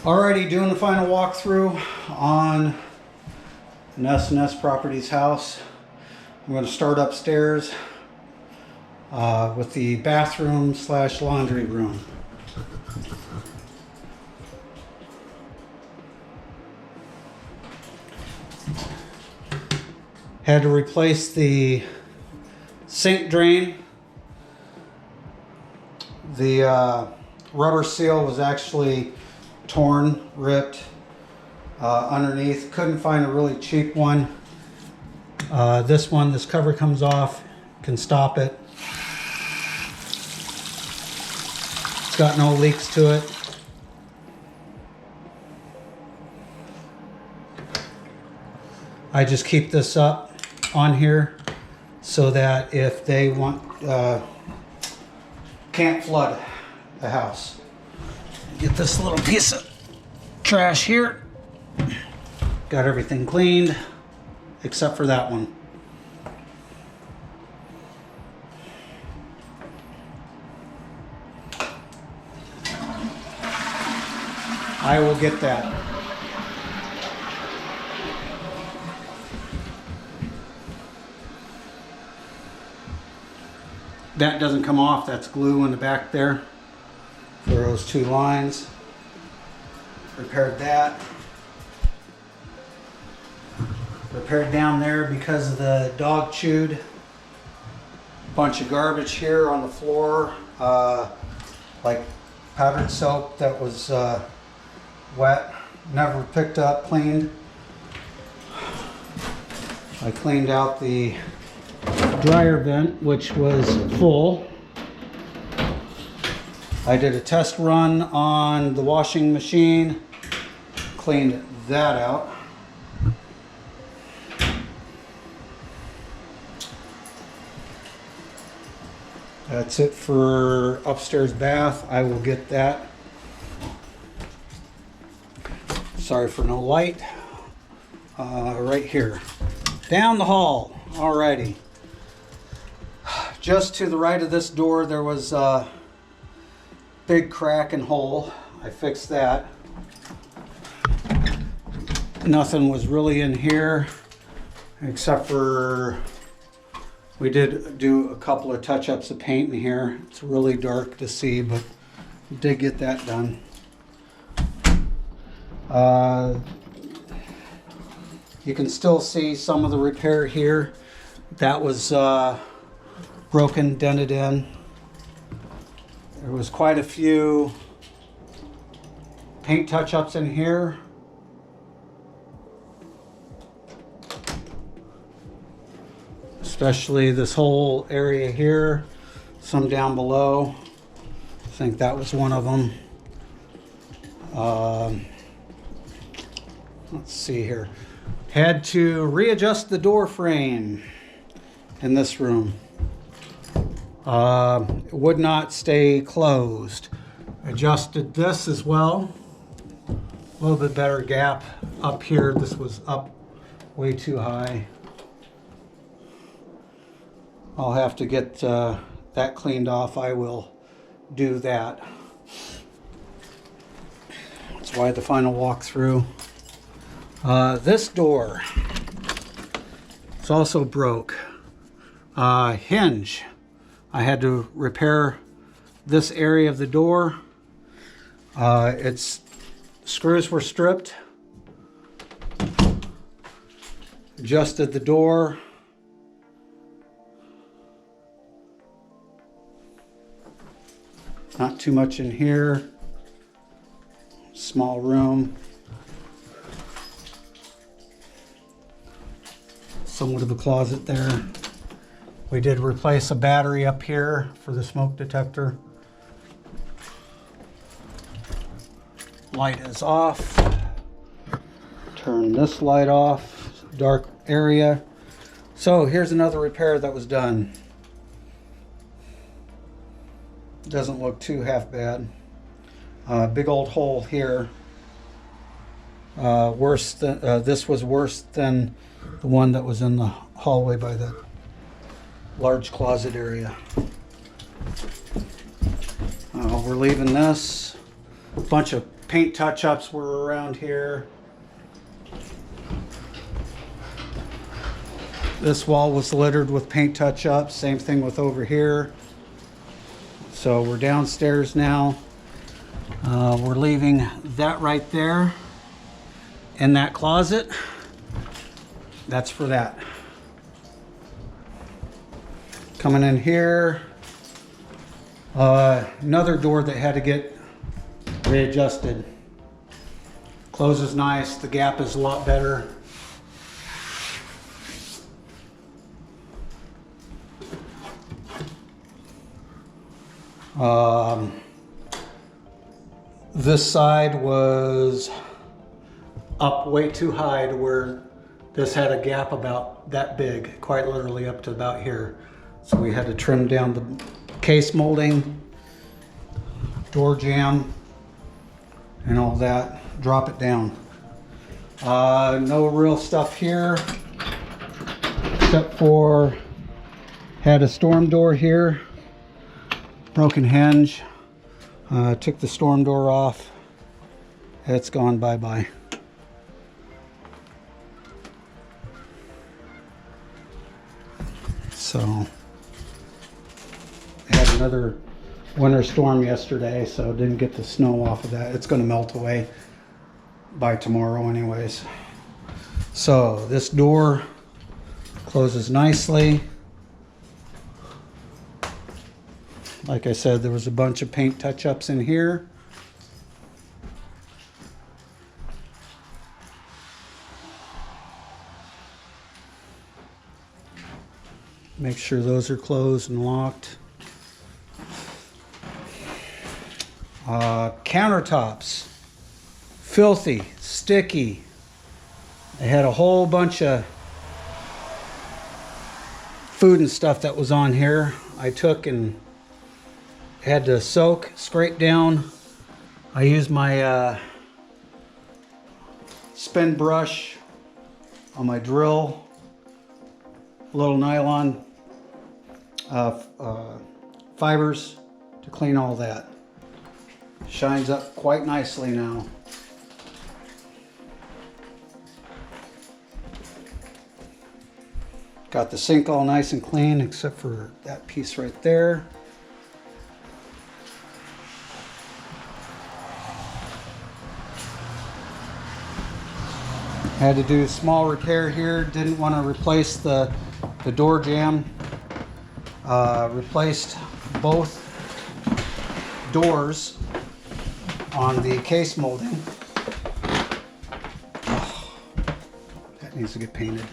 Alrighty, doing the final walkthrough on an S&S Properties house. I'm going to start upstairs with the bathroom / laundry room. Had to replace the sink drain. The rubber seal was actually torn, ripped underneath. Couldn't find a really cheap one. This cover comes off, can stop it. It's got no leaks to it. I just keep this up on here so that if they want, can't flood the house. Get this little piece of trash here. Got everything cleaned except for that one. I will get that. That doesn't come off, that's glue in the back there for those two lines. Repaired that. Repaired down there because of the dog chewed. Bunch of garbage here on the floor, like powdered soap that was wet, never picked up, cleaned. I cleaned out the dryer vent, which was full. I did a test run on the washing machine, cleaned that out. That's it for upstairs bath. I will get that. Sorry for no light. Right here. Down the hall. Alrighty. Just to the right of this door there was a big crack and hole. I fixed that. Nothing was really in here except for we did do a couple of touch-ups of paint in here. It's really dark to see, but we did get that done. You can still see some of the repair here. That was broken, dented in. There was quite a few paint touch-ups in here. Especially this whole area here, some down below. I think that was one of them. Let's see here. Had to readjust the door frame in this room. It would not stay closed. Adjusted this as well. A little bit better gap up here. This was up way too high. I'll have to get that cleaned off. I will do that. That's why the final walkthrough. This door, it's also broke. Hinge. I had to repair this area of the door. Its screws were stripped. Adjusted the door. Not too much in here. Small room. Somewhat of a closet there. We did replace a battery up here for the smoke detector. Light is off. Turn this light off. Dark area. So here's another repair that was done. Doesn't look too half bad. Big old hole here. Worse than this was worse than the one that was in the hallway by the large closet area. We're leaving this. A bunch of paint touch-ups were around here. This wall was littered with paint touch-ups. Same thing with over here. So we're downstairs now. We're leaving that right there in that closet. That's for that. Coming in here, another door that had to get readjusted. Closes nice. The gap is a lot better. This side was up way too high to where this had a gap about that big, quite literally up to about here. So we had to trim down the case molding, door jamb, and all that, drop it down. No real stuff here, except for had a storm door here, broken hinge. Took the storm door off. It's gone bye-bye. So, had another winter storm yesterday, so didn't get the snow off of that. It's going to melt away by tomorrow anyways. So, this door closes nicely. Like I said, there was a bunch of paint touch-ups in here. Make sure those are closed and locked. Countertops, filthy, sticky. They had a whole bunch of food and stuff that was on here. I took and had to soak, scrape down. I used my spin brush on my drill, a little nylon fibers to clean all that. Shines up quite nicely now. Got the sink all nice and clean except for that piece right there. Had to do a small repair here. Didn't want to replace the door jamb. Replaced both doors on the case molding. Oh, that needs to get painted.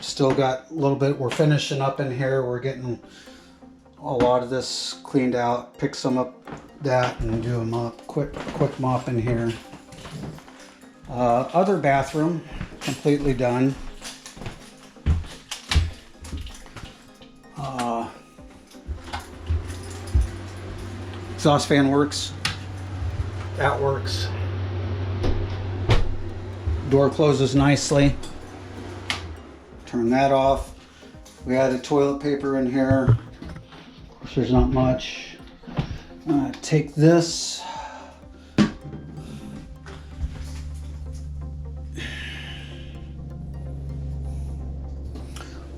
Still got a little bit, we're finishing up in here. We're getting a lot of this cleaned out, pick some up that and do a mop, quick mop in here. Other bathroom, completely done. Exhaust fan works. That works. Door closes nicely. Turn that off. We added toilet paper in here. Of course, there's not much. Take this.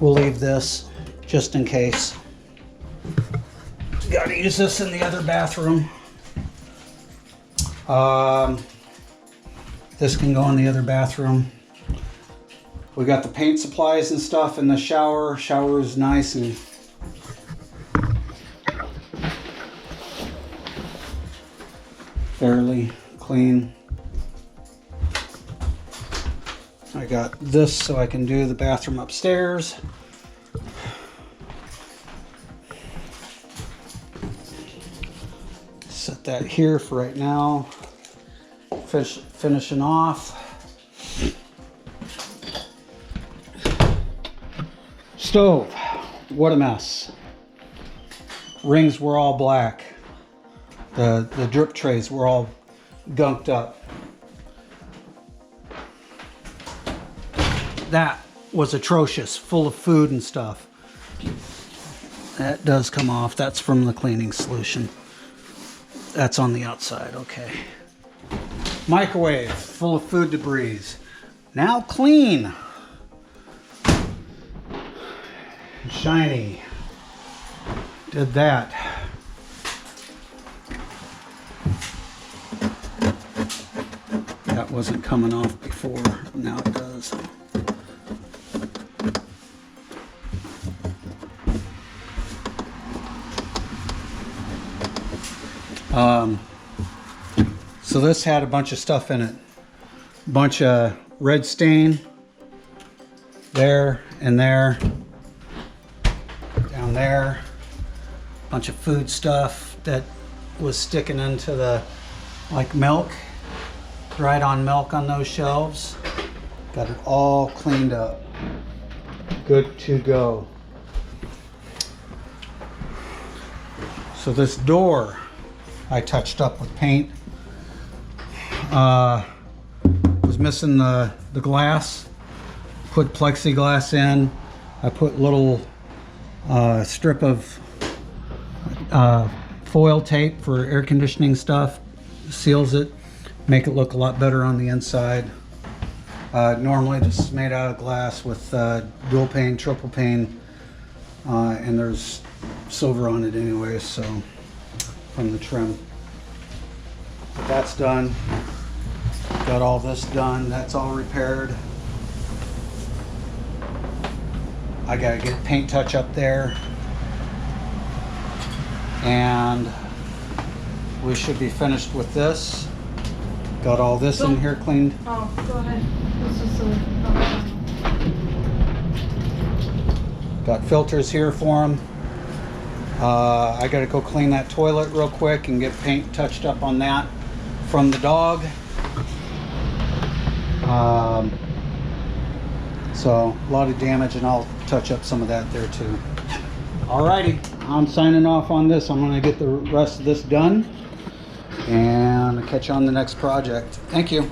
We'll leave this just in case. Got to use this in the other bathroom. This can go in the other bathroom. We got the paint supplies and stuff in the shower. Shower is nice and fairly clean. I got this so I can do the bathroom upstairs. Set that here for right now. Finishing off. Stove, what a mess. Rings were all black. The drip trays were all gunked up. That was atrocious, full of food and stuff. That does come off. That's from the cleaning solution. That's on the outside, okay. Microwave, full of food debris. Now clean. Shiny. Did that. That wasn't coming off before, now it does. So this had a bunch of stuff in it. Bunch of red stain there and there, down there. Bunch of food stuff that was sticking into the, like milk, dried on milk on those shelves. Got it all cleaned up. Good to go. So this door I touched up with paint. Was missing the glass. Put plexiglass in. I put little strip of foil tape for air conditioning stuff. Seals it. Make it look a lot better on the inside. Normally this is made out of glass with dual pane, triple pane, and there's silver on it anyway, so from the trim. But that's done. Got all this done. That's all repaired. I gotta get paint touch up there, and we should be finished with this. Got all this in here cleaned. Oh, go ahead. This is Got filters here for them. I gotta go clean that toilet real quick and get paint touched up on that from the dog. So a lot of damage, and I'll touch up some of that there too. Alrighty, I'm signing off on this. I'm gonna get the rest of this done and I'll catch you on the next project. Thank you.